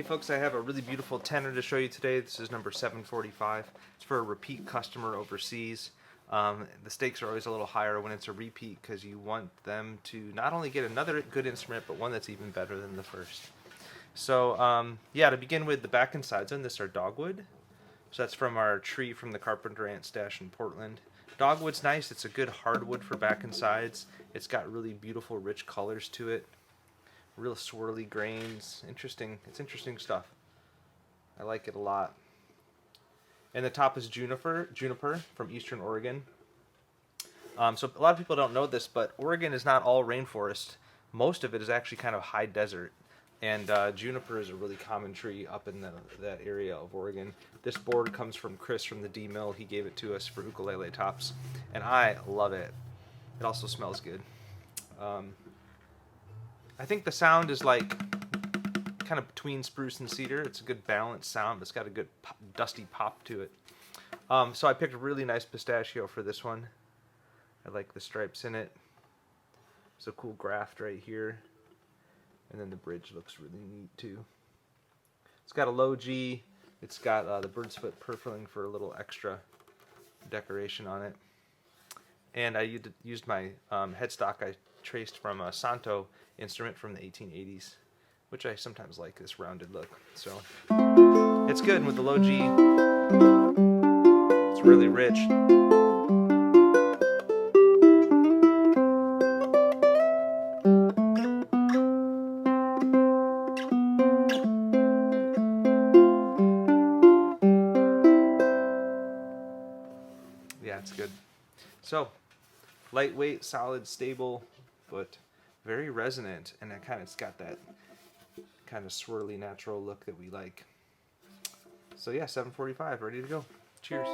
folks, I have a really beautiful tenor to show you today. This is number 745. It's for a repeat customer overseas. The stakes are always a little higher when it's a repeat because you want them to not only get another good instrument, but one that's even better than the first. So yeah, to begin with, the back and sides on this are Dogwood. So that's from our tree from the Carpenter Ant Stash in Portland. Dogwood's nice. It's a good hardwood for back and sides. It's got really beautiful, rich colors to it. Real swirly grains. Interesting. It's interesting stuff. I like it a lot. And the top is Juniper from Eastern Oregon. So a lot of people don't know this, but Oregon is not all rainforest. Most of it is actually kind of high desert. And juniper is a really common tree up in that area of Oregon. This board comes from Chris from the D Mill. He gave it to us for ukulele tops. And I love it. It also smells good. I think the sound is like kind of between spruce and cedar. It's a good balanced sound, but it's got a good dusty pop to it. So I picked a really nice pistachio for this one. I like the stripes in it. It's a cool graft right here. And then the bridge looks really neat too. It's got a low G. It's got the bird's foot purfling for a little extra decoration on it. And I used my headstock I traced from a Santo instrument from the 1880s, which I sometimes like, this rounded look. So it's good, and with the low G, it's really rich. Yeah, it's good. So lightweight, solid, stable, but very resonant, and it's got that kind of swirly natural look that we like. So yeah, 745, ready to go. Cheers.